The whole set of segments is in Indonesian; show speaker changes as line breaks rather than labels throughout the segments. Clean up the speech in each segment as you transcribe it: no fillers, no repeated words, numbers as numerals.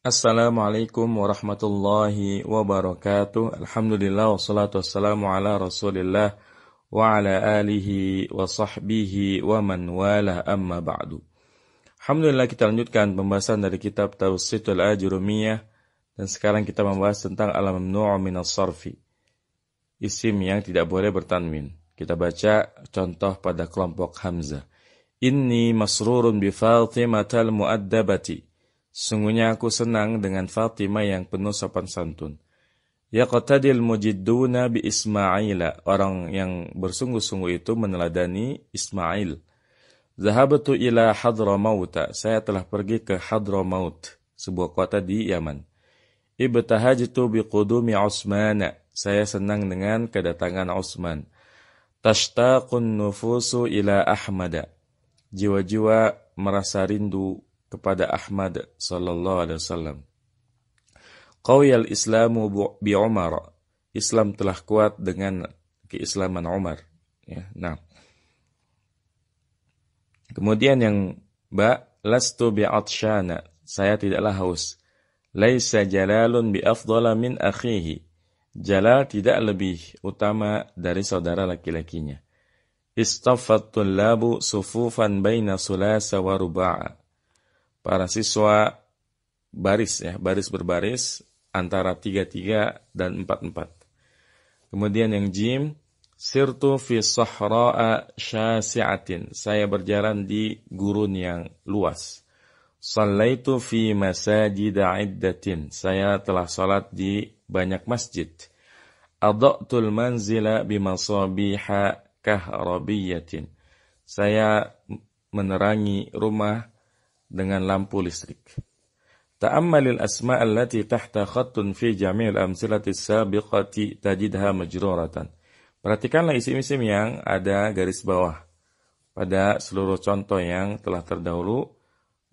Assalamualaikum warahmatullahi wabarakatuh. Alhamdulillah wassalatu wassalamu ala Rasulillah wa ala alihi wa sahbihi wa man wala amma ba'du. Alhamdulillah kita lanjutkan pembahasan dari kitab Tawsitul Ajurumiyah dan sekarang kita membahas tentang al-mamnu' minas sarfi. Isim yang tidak boleh bertanwin. Kita baca contoh pada kelompok Hamzah. Inni masrurun bi Fatimatal mu'addabati. Sungguhnya aku senang dengan Fatimah yang penuh sopan santun. Yaqtadil mujidduna bi Ismaila. Orang yang bersungguh-sungguh itu meneladani Ismail. Zahabtu ila Hadramauta. Saya telah pergi ke Hadramaut, sebuah kota di Yaman. Ibtahajtu bi qudumi Utsman. Saya senang dengan kedatangan Utsman. Tashtaqun nufusu ila Ahmad. Jiwa-jiwa merasa rindu kepada Ahmad sallallahu alaihi wasallam. Qawiyal Islamu bi Umar. Islam telah kuat dengan keislaman Umar. Ya, nah. Kemudian yang lastu bi atshana. Saya tidaklah haus. Laisa Jalalun bi afdala min akhihi. Jalal tidak lebih utama dari saudara laki-lakinya. Istaffat tullabu sufufan baina sulasa wa ruba'a. Para siswa baris berbaris antara 3-3 dan 4-4. Kemudian yang jim, sirtu fi sahra'a syasi'atin. Saya berjalan di gurun yang luas. Shallaitu fi masajid iddatin. Saya telah salat di banyak masjid. Adha'tul manzila bimasabiha kahrabiyatin. Saya menerangi rumah dengan lampu listrik. Ta'ammalil asma' allati tahta khattun fi jami'il amsilati sabiqati tajidha majruratan. Perhatikanlah isim-isim yang ada garis bawah pada seluruh contoh yang telah terdahulu.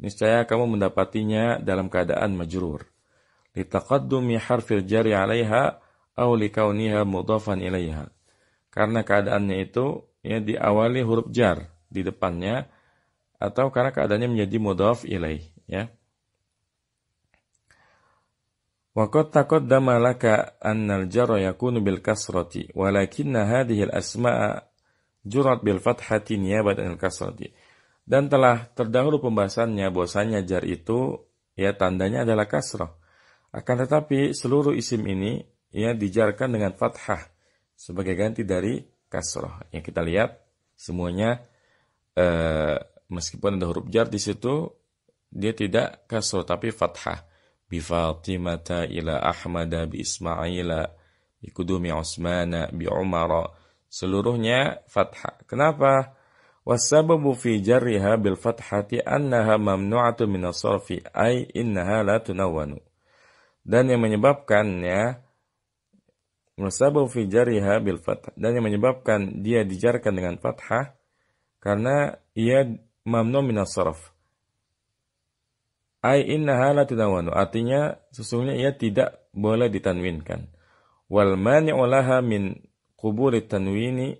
Niscaya kamu mendapatinya dalam keadaan majrur. Litaqaddumi harfil jari 'alaiha aw likauniha mudhafan ilaiha. Karena keadaannya itu diawali huruf jar di depannya, atau karena keadaannya menjadi mudhaf ilaih, ya. Wa qad taqaddama laka anna al-jarra yakunu bil kasrati walakinna hadhihi al-asma'a jurat bil fathati niyabatan al kasrati. Dan telah terdahulu pembahasannya bahwasanya jar itu tandanya adalah kasrah. Akan tetapi seluruh isim ini dijarkan dengan fathah sebagai ganti dari kasrah. Yang kita lihat semuanya meskipun ada huruf jar di situ, dia tidak kasrah tapi fathah. Bi Fatimata ila Ahmada bi Ismaila bi Qudumi Utsmana bi Umar. Seluruhnya fathah. Kenapa? Wasababu fi jarriha bil fathati annaha mamnu'atu min as-sarfi ay innaha la tunawwanu. Dan yang menyebabkannya wasababu fi jarriha bil fath, dan yang menyebabkan dia dijarkan dengan fathah karena ia mamnu min as-sarf. Ai innaha la tunawwanu, artinya sesungguhnya ia tidak boleh ditanwinkan. Wal mani'u laha min qabulit tanwini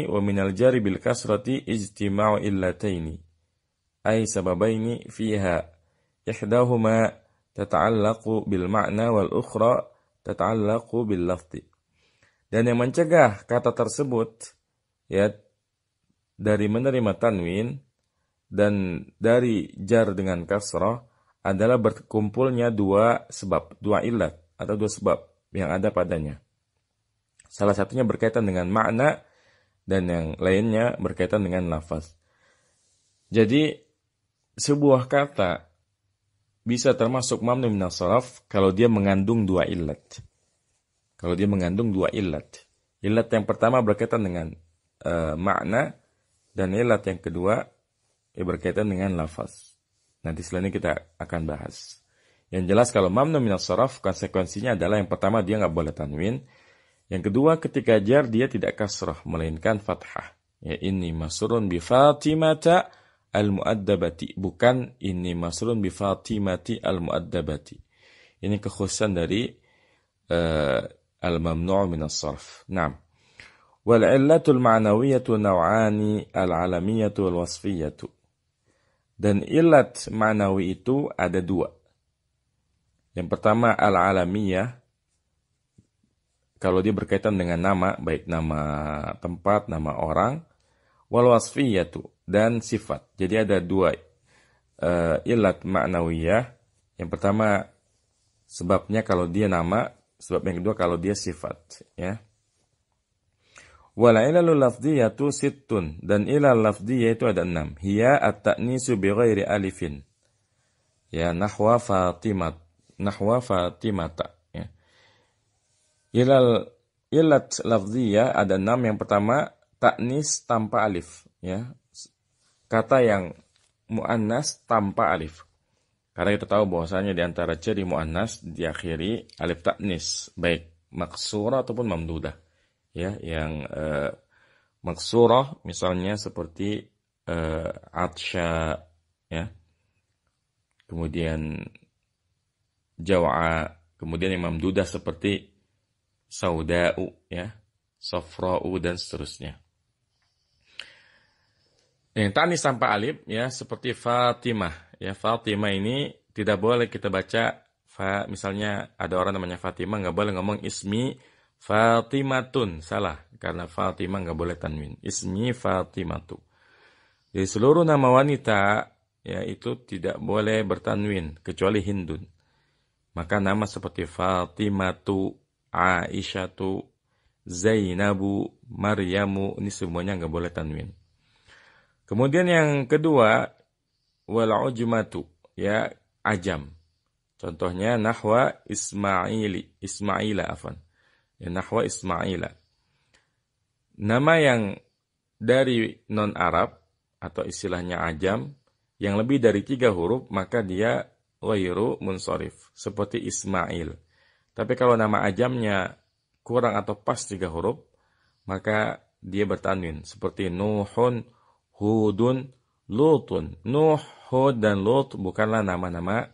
wa min al-jari bil kasrati ijtima'u illataini. Ai sababaini fiha ihdahuma tata'allaqu bil ma'na wal ukhra tata'allaqu bil lafzi. Dan yang mencegah kata tersebut dari menerima tanwin dan dari jar dengan kasrah adalah berkumpulnya dua sebab, dua illat atau dua sebab yang ada padanya. Salah satunya berkaitan dengan makna dan yang lainnya berkaitan dengan lafaz. Jadi sebuah kata bisa termasuk mamnu minas sarf kalau dia mengandung dua illat. Kalau dia mengandung dua illat. Illat yang pertama berkaitan dengan makna, dan illat yang kedua berkaitan dengan lafaz. Nanti selanjutnya kita akan bahas. Yang jelas kalau mamnu minas sarf konsekuensinya adalah yang pertama dia nggak boleh tanwin. Yang kedua ketika jar dia tidak kasrah melainkan fathah. Inni masrurun bi Fatimata al-mu'addabati, bukan inni masrurun bi Fatimati al-mu'addabati. Ini kekhususan dari al-mamnu' minas sarf. Naam. Wal illatul ma'nawiyatu naw'ani al-alamiyatu wal wasfiyatu. Dan ilat ma'nawi itu ada dua. Yang pertama al-alamiyah, kalau dia berkaitan dengan nama, baik nama tempat, nama orang, wal wasfiyatu, dan sifat. Jadi ada dua ilat ma'nawiyah. Yang pertama sebabnya kalau dia nama, sebab yang kedua kalau dia sifat, ya. Wal ilalul lafdhiyatu sittun, dan ilal lafdhiyah itu ada 6. Hiya at-ta'nisu bi ghairi alifin. Ya, nahwa Fatimata, ya. Ilat lafdhiyah ada 6. Yang pertama ta'nis tanpa alif, ya. Kata yang muannas tanpa alif. Karena kita tahu bahwasanya di antara ciri muannas diakhiri alif ta'nis, baik maksurah ataupun mamdudah. Ya, yang maksurah misalnya seperti atsya, ya. Kemudian jaw'a, kemudian yang mamdudah seperti sauda'u, ya, safra'u, dan seterusnya. Yang ta'nis tanpa alif, ya, seperti Fatimah, ya. Fatimah ini tidak boleh kita baca misalnya ada orang namanya Fatimah, nggak boleh ngomong ismi Fatimatun, salah, karena Fatimah nggak boleh tanwin. Ismi Fatimatu. Jadi seluruh nama wanita, ya, itu tidak boleh bertanwin kecuali Hindun. Maka nama seperti Fatimatu, Aisyatu, Zainabu, Maryamu, ini semuanya nggak boleh tanwin. Kemudian yang kedua, wal ujmatu, ya, ajam. Contohnya nahwa Ismaila, afan. Ya, nahwa Ismaila. Nama yang dari non-Arab atau istilahnya ajam yang lebih dari 3 huruf, maka dia ghairu munsharif, seperti Ismail. Tapi kalau nama ajamnya kurang atau pas 3 huruf, maka dia bertanwin, seperti Nuhun, Hudun, Lutun. Nuh, Hud, dan Lut bukanlah nama-nama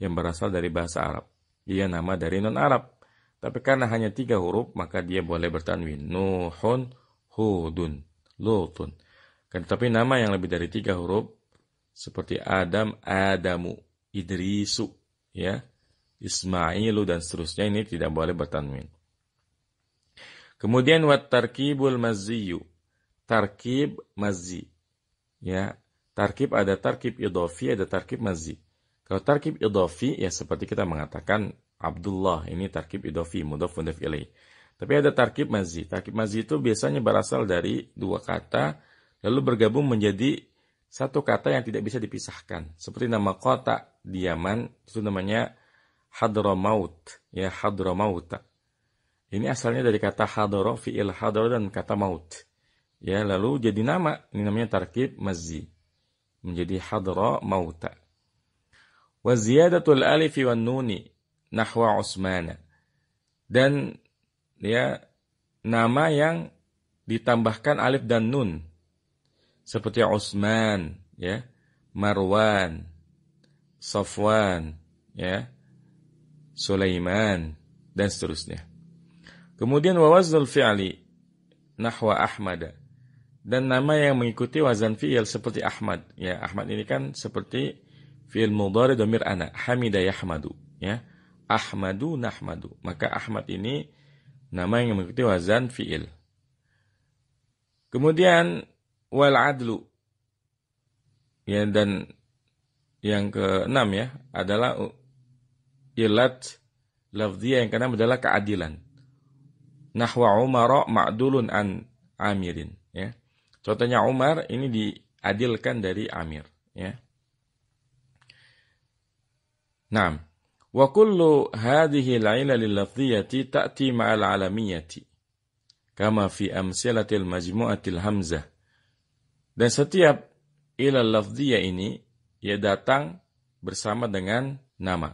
yang berasal dari bahasa Arab. Ia nama dari non-Arab. Tapi karena hanya 3 huruf, maka dia boleh bertanwin. Nuhun, Hudun, Lutun. Tapi nama yang lebih dari 3 huruf, seperti Adam, Adamu, Idrisu, ya, Ismailu, dan seterusnya, ini tidak boleh bertanwin. Kemudian wat tarkibul mazziyu. Tarkib mazzi. Ya, tarkib ada tarkib idhafi, ada tarkib mazzi. Kalau tarkib idhafi, ya seperti kita mengatakan Abdullah, ini tarkib idhafi, mudhaf mudhaf ilaih. Tapi ada tarkib mazzi. Tarkib mazzi itu biasanya berasal dari 2 kata, lalu bergabung menjadi 1 kata yang tidak bisa dipisahkan. Seperti nama kota di Yaman, itu namanya Hadramaut, ya, Hadramauta. Ini asalnya dari kata hadara, fi'il hadara, dan kata maut. Ya, lalu jadi nama, ini namanya tarkib mazzi. Menjadi Hadramauta. Wa ziyadatul alifi wan nuni nahwa Utsmana. Dan, ya, nama yang ditambahkan alif dan nun, seperti Utsman, ya, Marwan, Safwan, ya, Sulaiman, dan seterusnya. Kemudian wa waznul fi'li nahwa Ahmad. Dan nama yang mengikuti wazan fi'il seperti Ahmad, ya. Ahmad ini kan seperti fi'il mudhari dhamir ana, hamida yahmadu, ya. Ahmadu nahmadu. Maka Ahmad ini nama yang mengikuti wazan fi'il. Kemudian wal adlu. Ya, dan yang ke-6, ya, adalah ilat lafdhiyah yang ke-6 adalah keadilan. Nahwa Umar ma'dulun an Amirin, ya. Contohnya Umar ini diadilkan dari Amir, ya. Naam. Wa kullu hadhihi al-'ilal al-lafdhiyyati ta'ti ma'al 'alamiyyati kama fi amsilatil majmu'atil hamzah. Dan setiap ilal lafdhiyah ini ia datang bersama dengan nama,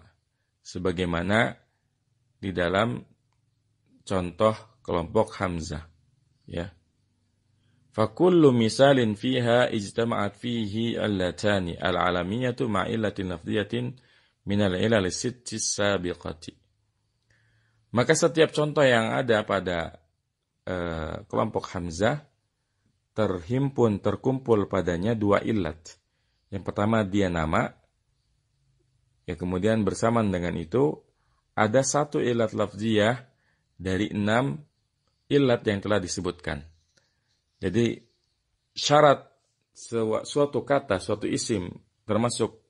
sebagaimana di dalam contoh kelompok hamzah, ya. Fa kullu misalin fiha ijtama'at fihi allatani al-'alamiyyatu ma'illatin lafdhiyatin minal ilal sittis sabiqati. Maka setiap contoh yang ada pada kelompok hamzah terkumpul padanya 2 illat. Yang pertama dia nama, ya kemudian bersamaan dengan itu ada satu ilat lafziyah dari 6 ilat yang telah disebutkan. Jadi syarat suatu kata, suatu isim termasuk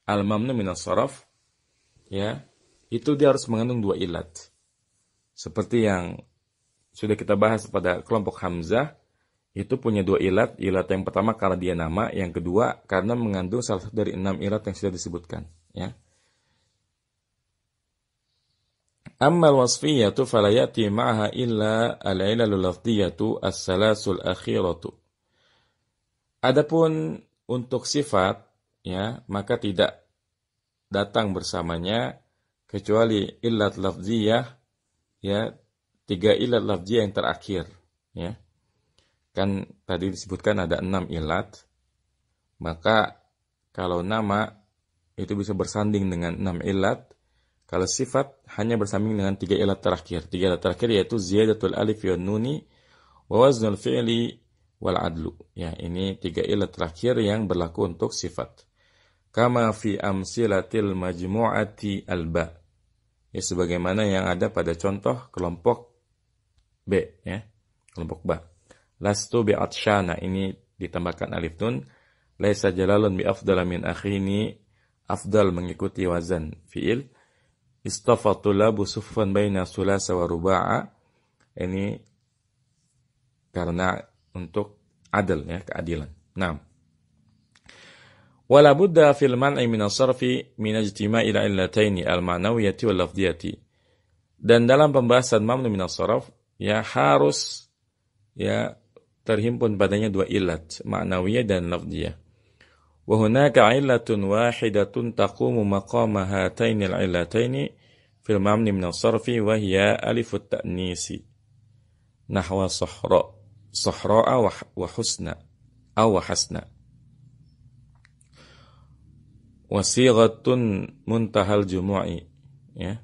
al-mamnu minas saraf, ya, itu dia harus mengandung 2 ilat. Seperti yang sudah kita bahas pada kelompok hamzah, itu punya 2 ilat. Ilat yang pertama karena dia nama, yang kedua karena mengandung salah satu dari 6 ilat yang sudah disebutkan, ya. Ammal wasfiyatu fala ya'ti ma'aha illa al-ilalul lafdiyatu as-salasul akhiratu. Adapun untuk sifat, ya, maka tidak datang bersamanya kecuali illat lafziyah, ya, 3 ilat lafziyah yang terakhir, ya. Kan tadi disebutkan ada 6 ilat, maka kalau nama itu bisa bersanding dengan 6 ilat, kalau sifat hanya bersanding dengan 3 ilat terakhir. 3 ilat terakhir yaitu ziyadatul alif wa nuni wa waznul fi'li wal adlu. Ya, ini 3 ilat terakhir yang berlaku untuk sifat. Kama fi amsilatil majmu'ati al-ba. Ya, sebagaimana yang ada pada contoh kelompok B, ya. Kelompok ba. Lastu bi'atsyana, ini ditambahkan alif nun. Laisa jalalun bi afdala min akhini, afdal mengikuti wazan fi'il. Istafatu labu suffan baina sulasa wa ruba'a. Ini karena untuk adil, ya, keadilan. Nah, wala budda fil man'i min as-sarfi min ijtima'i al-illataini al-ma'nawiyyati wal lafdhiyati. Dan dalam pembahasan mamnu min as-sarf, ya, harus, ya, terhimpun padanya 2 ilat, ma'nawiyah dan lafdhiyah. Wa hunaka 'illatun wahidatun taqumu maqama hataini al-'illataini fil mamni min as-sarfi wa hiya alifut ta'nisi. Nahwa sahra'a wa husna aw wa hasna. Wa sighatun muntahal jumu'i, ya.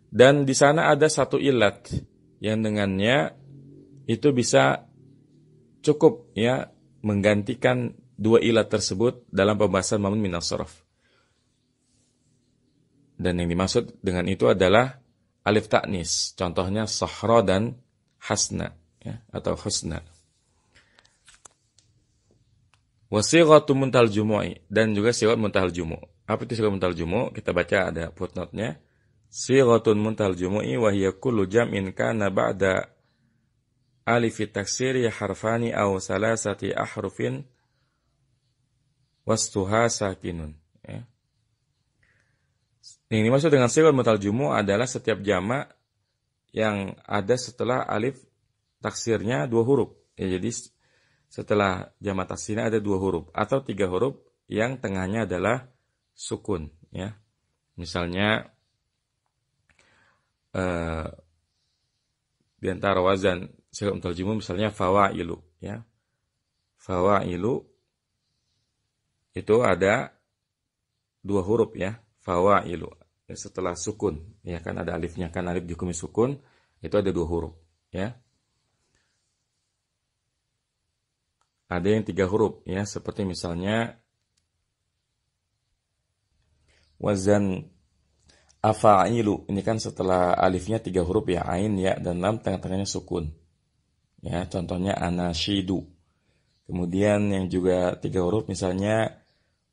Dan di sana ada satu ilat yang dengannya itu bisa cukup, ya, menggantikan 2 ilat tersebut dalam pembahasan mamnu min as-sarf. Dan yang dimaksud dengan itu adalah alif ta'nis. Contohnya sahra dan hasna, ya, atau husna. Wasighatu muntahal jumu'i, dan juga sighat muntahal jumu'. Apa itu sighat muntahal jumu'? Kita baca ada footnote-nya. Sighatun muntahal jumu'i wa hiya kullu jam'in kana ba'da alif taksiri harfani aw salasati ahrufin wastuha sakinun, ya. Yang dimaksud dengan sighat muntahal jumu' adalah setiap jamak yang ada setelah alif taksirnya 2 huruf. Ya, jadi setelah jamak taksirnya ada 2 huruf atau 3 huruf yang tengahnya adalah sukun, ya. Misalnya di antara wazan sighat muntahal jumu' misalnya fawailu, ya. Fawailu itu ada 2 huruf, ya, fawailu, ya, setelah sukun, ya, kan ada alifnya, kan alif dihukumi sukun, itu ada 2 huruf, ya. Ada yang 3 huruf, ya, seperti misalnya wazan afailu, ini kan setelah alifnya 3 huruf, ya, ain, ya, dan lam, tengah-tengahnya sukun, ya, contohnya anasyidu. Kemudian yang juga 3 huruf misalnya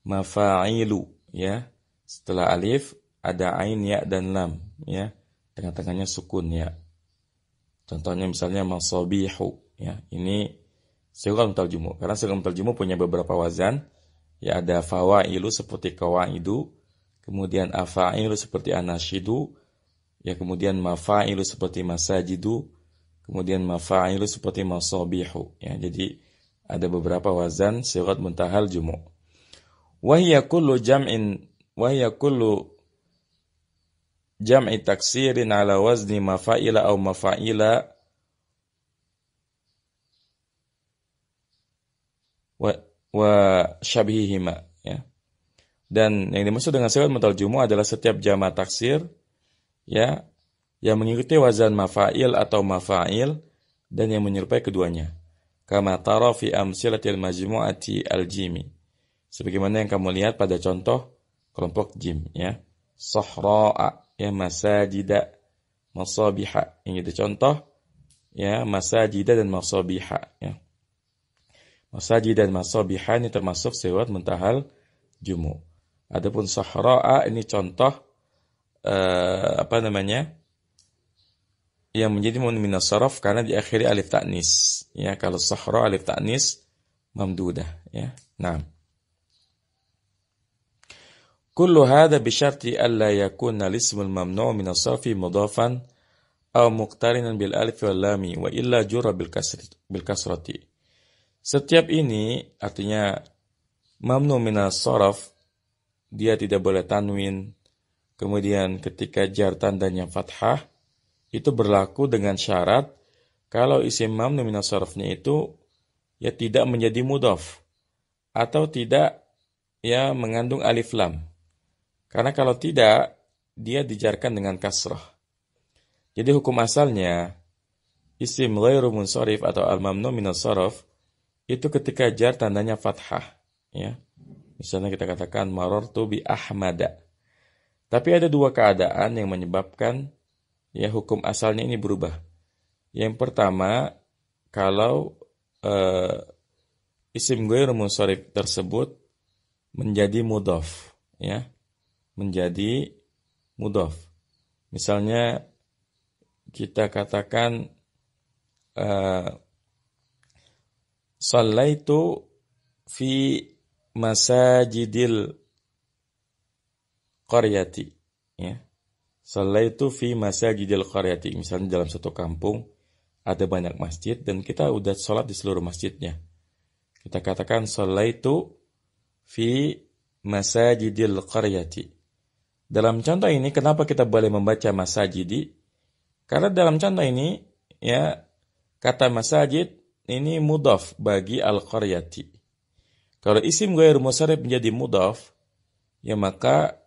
mafailu, ya, setelah alif ada ain, ya, dan lam, ya, tengah-tengahnya sukun, ya. Contohnya misalnya masabihu, ya, ini sighat muntahal jumu'. Karena sighat muntahal jumu' punya beberapa wazan, ya, ada fawailu seperti kawaidu, kemudian afailu seperti anasyidu, ya, kemudian mafailu seperti masajidu, kemudian mafailu seperti masabihu, ya. Jadi ada beberapa wazan sighat muntahal jumu'. Wa hiya kullu jam'i taksirin ala wazni mafaila aw mafaila wa syabihihima, ya. Dan yang dimaksud dengan sighat muntahal jumu' adalah setiap jamak taksir, ya, yang mengikuti wazan mafail atau mafail dan yang menyerupai keduanya. Kama tara fi amsilatil majmu'ati al-jimi. Sebagaimana yang kamu lihat pada contoh kelompok jim, ya. Sahra'a, ya, masajida, masabiha. Ini itu contoh, ya, masajida dan masabiha, ya. Masajid dan masabiha ini termasuk sewat muntahal jumu. Adapun sahra'a ini contoh yang menjadi minas saraf karena diakhiri alif ta'nis. Ya, kalau sahra alif ta'nis mamdudah, ya. Nah. Kullu hadha bi syarti alla yakuna al-ismul mamnu' min as-sarfi mudhafan aw muqtarinan bil alif wal lam wa illa jura bil kasrati. Setiap ini artinya mamnu min as-sarf, dia tidak boleh tanwin. Kemudian ketika jar tandanya fathah, itu berlaku dengan syarat kalau isim mamnu min as-sarfnya itu ya tidak menjadi mudhaf atau tidak ya mengandung alif lam. Karena kalau tidak, dia dijarkan dengan kasrah. Jadi hukum asalnya isim ghairu munsharif atau al-mamnu min as-sarf itu ketika jar tandanya fathah, ya. Misalnya kita katakan marartu bi Ahmada. Tapi ada dua keadaan yang menyebabkan ya hukum asalnya ini berubah. Yang pertama, kalau isim ghairu munsharif tersebut menjadi mudhaf, ya. Menjadi mudhaf. Misalnya kita katakan shallaitu fi masajidil qaryati, ya. Shallaitu fi masajidil qaryati. Misalnya dalam satu kampung ada banyak masjid dan kita udah sholat di seluruh masjidnya. Kita katakan shallaitu fi masajidil qaryati. Dalam contoh ini kenapa kita boleh membaca masajidi? Karena dalam contoh ini ya kata masajid ini mudhaf bagi al-qaryati. Kalau isim ghairu munsharif menjadi mudhaf, ya maka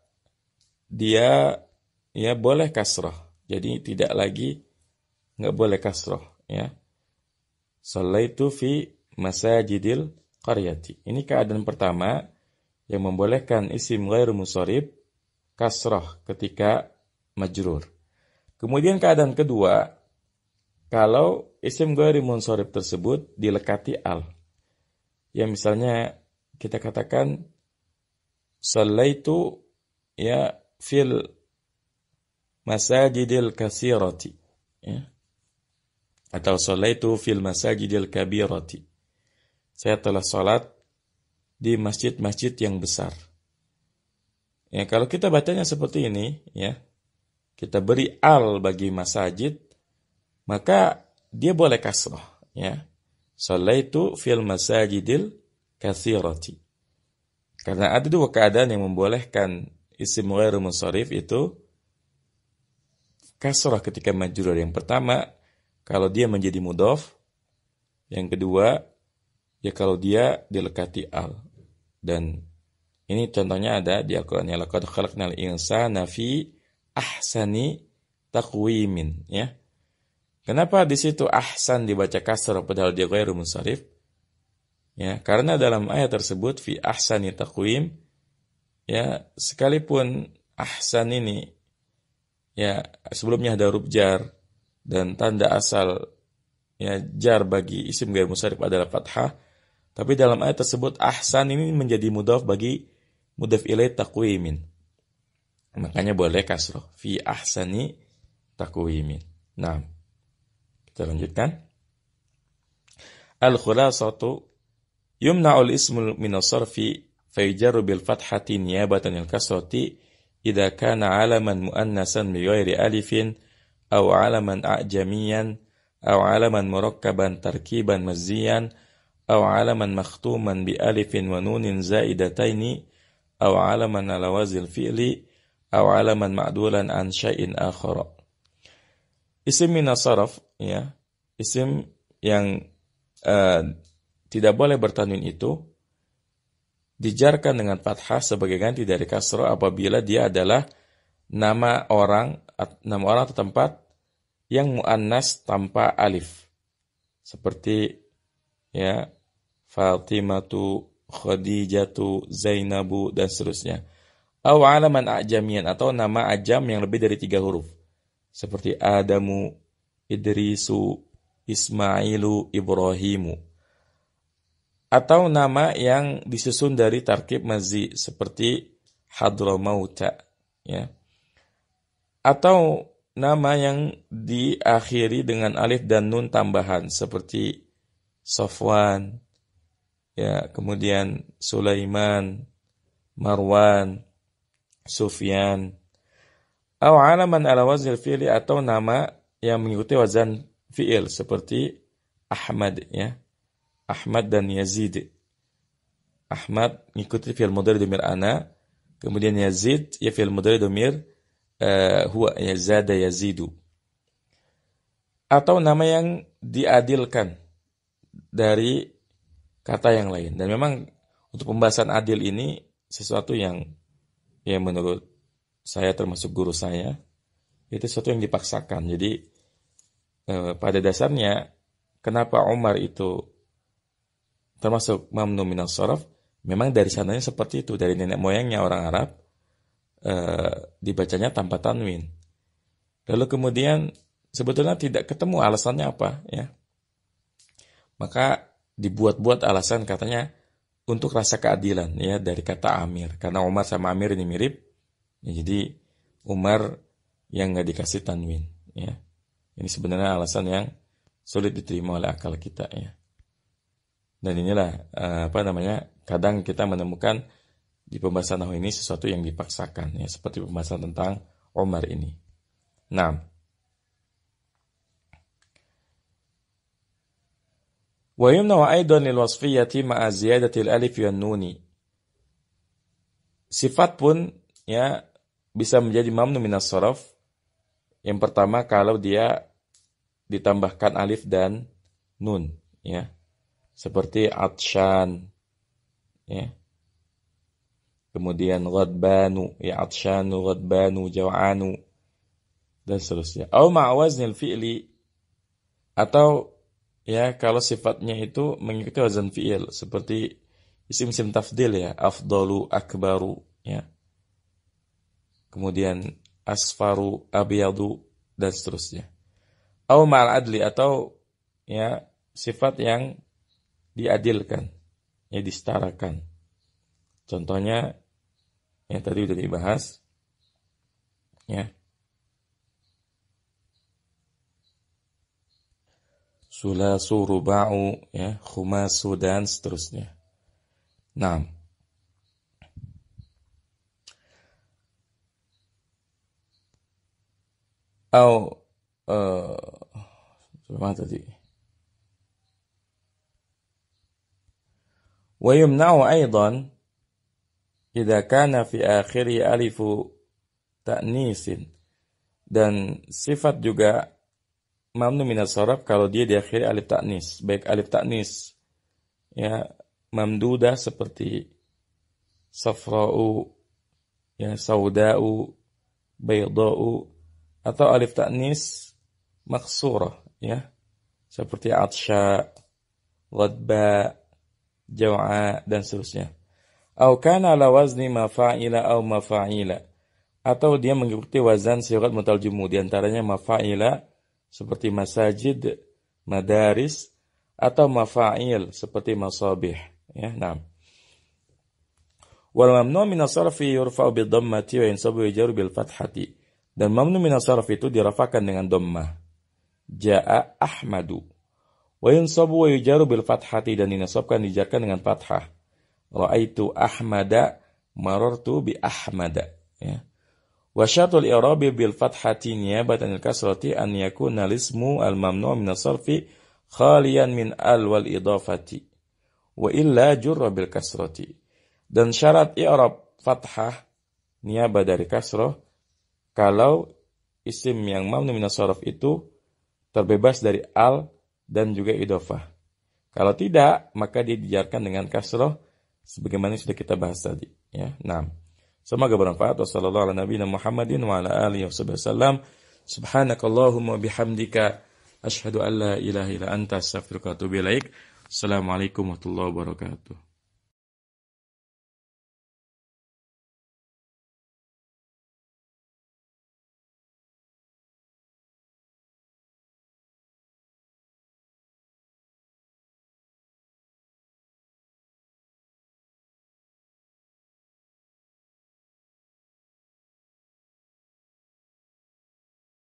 dia ya boleh kasrah. Jadi tidak lagi enggak boleh kasrah, ya. Shallaitu fi masajidil qaryati. Ini keadaan pertama yang membolehkan isim ghairu munsharif kasrah ketika majrur. Kemudian keadaan kedua, kalau isim ghairu munsharif tersebut dilekati al. Ya misalnya kita katakan shallaitu ya fil masajidil katsirati, ya. Atau shallaitu fil masajidil kabirati. Saya telah salat di masjid-masjid yang besar. Ya, kalau kita bacanya seperti ini, ya, kita beri al bagi masajid, maka dia boleh kasrah, ya. Shallaitu fil masajidil katsirati. Karena ada dua keadaan yang membolehkan isim ghairu munsharif itu kasrah ketika majrur. Yang pertama, kalau dia menjadi mudhaf. Yang kedua, ya kalau dia dilekati al. Dan ini contohnya ada di Al-Qur'an, ya, laqad khalaqnal insana fi ahsani taqwimin, ya. Kenapa di situ ahsan dibaca kasrah padahal dia ghairu munsharif? Ya, karena dalam ayat tersebut fi ahsani taqwim, ya, sekalipun ahsan ini ya sebelumnya ada huruf jar dan tanda asal ya jar bagi isim ghairu munsharif adalah fathah, tapi dalam ayat tersebut ahsan ini menjadi mudhaf bagi mudhaf ilaih taqwimin. Makanya boleh kasrah fi ahsani taqwimin. Nah, kita lanjutkan. Al-khulasatu yumna'ul ismu min as-sarfi fayujarru bil fathati niyabatan al-kasrati idza kana 'alaman muannasan bi ghairi alifin aw 'alaman a'jamiyan aw 'alaman murakkaban tarkiban mazziyan aw 'alaman makhtuman bi alifin wa nunin zaidataini aw 'alaman ala wazil fi'li aw 'alaman ma'dulan an syai'in akhara. Isim min as-sarf, ya, isim yang tidak boleh bertanwin itu dijarkan dengan fathah sebagai ganti dari kasrah apabila dia adalah nama orang atau tempat yang muannas tanpa alif. Seperti ya Fatimatu Khadijatu, Zainabu, dan seterusnya. Aw alaman a'jamiyan, atau nama ajam yang lebih dari 3 huruf. Seperti Adamu, Idrisu, Ismailu, Ibrahimu. Atau nama yang disusun dari tarkib mazi seperti Hadramauta, ya. Atau nama yang diakhiri dengan alif dan nun tambahan seperti Safwan, ya, kemudian Sulaiman, Marwan, Sufyan. Aw alaman ala waznil fi'li, atau nama yang mengikuti wazan fi'il seperti Ahmad, ya. Ahmad dan Yazid. Ahmad mengikuti fi'il mudhari dhamir ana, kemudian Yazid ya fi'il mudhari dhamir huwa, ya, zada yazidu. Atau nama yang diadilkan dari kata yang lain. Dan memang untuk pembahasan adil ini sesuatu yang menurut saya, termasuk guru saya, itu sesuatu yang dipaksakan. Jadi pada dasarnya kenapa Umar itu termasuk mamnu minas sharaf, memang dari sananya seperti itu, dari nenek moyangnya orang Arab, dibacanya tanpa tanwin. Lalu kemudian sebetulnya tidak ketemu alasannya apa, ya. Maka dibuat-buat alasan, katanya untuk rasa keadilan, ya, dari kata Amir, karena Umar sama Amir ini mirip, ya, jadi Umar yang nggak dikasih tanwin, ya. Ini sebenarnya alasan yang sulit diterima oleh akal kita, ya. Dan inilah kadang kita menemukan di pembahasan nahwu ini sesuatu yang dipaksakan, ya, seperti pembahasan tentang Umar ini. Nah, wa yumna aidan lil wasfiyyati ma'a ziyadatil alif wan nuni. Sifat pun, ya, bisa menjadi mamnu minas sharaf. Yang pertama kalau dia ditambahkan alif dan nun, ya. Seperti atshan, ya. Kemudian ghadbanu, ya, atshanu, ghadbanu, jaw'anu, dan seterusnya. Au ma'waznil fi'li, atau, ya, kalau sifatnya itu mengikuti wazan fi'il seperti isim-isim tafdil, ya, afdalu, akbaru, ya. Kemudian asfaru, abyadu, dan seterusnya. Au ma'al adli, atau, ya, sifat yang diadilkan, ya, disetarakan. Contohnya yang tadi sudah dibahas, ya. Sulasu, ruba'u, ya, khumasu, dan seterusnya. Nah, apa tadi? Wa yumna'u aidan idza kana fi akhiri alifu ta'nisin. Dan sifat juga mamnu minas sharaf kalau dia diakhiri alif ta'nis, baik alif ta'nis, ya, mamdudah seperti safra'u, ya, sauda'u, bayda'u, atau alif ta'nis maksurah, ya, seperti atsha, ghadba, jaw'a, dan seterusnya. Au kana ala wazni mafa'ila au mafa'ila, atau dia mengikuti wazan sigat mutaljumu, di antaranya mafa'ila seperti masajid, madaris, atau mafa'il seperti masabih, ya. Nah, wal mamnu min as-sarfi yurfa'u bid dhammati wa yansabu wa yajru bil fathati. Dan mamnu min as-sarfi itu dirafakan dengan dhammah. Ja'a Ahmadu. Wa yansabu wa yujaru bil fathati, dan dinasabkan, dijarkan dengan fathah. Ra'aitu Ahmada, marartu bi Ahmada, ya. Wa syartul i'rabi bil fathati niyabatan al kasrati an yakuna al-ismu al-mamnu' min as-sarfi khaliyan min al wal idafati wa illa jurra bil kasrati. Dan syarat i'rab fathah niyabah dari kasrah kalau isim yang mamnu min as-sarf itu terbebas dari al dan juga idhofah. Kalau tidak, maka dia dijarkan dengan kasrah sebagaimana sudah kita bahas tadi, ya. Nah, semoga bermanfaat. Wassallallahu ala nabiyina Muhammadin wa ala alihi wasallam. Subhanakallahumma bihamdika asyhadu an la ilaha illa anta astaghfiruka wa atubu ilaik. Assalamualaikum warahmatullahi wabarakatuh.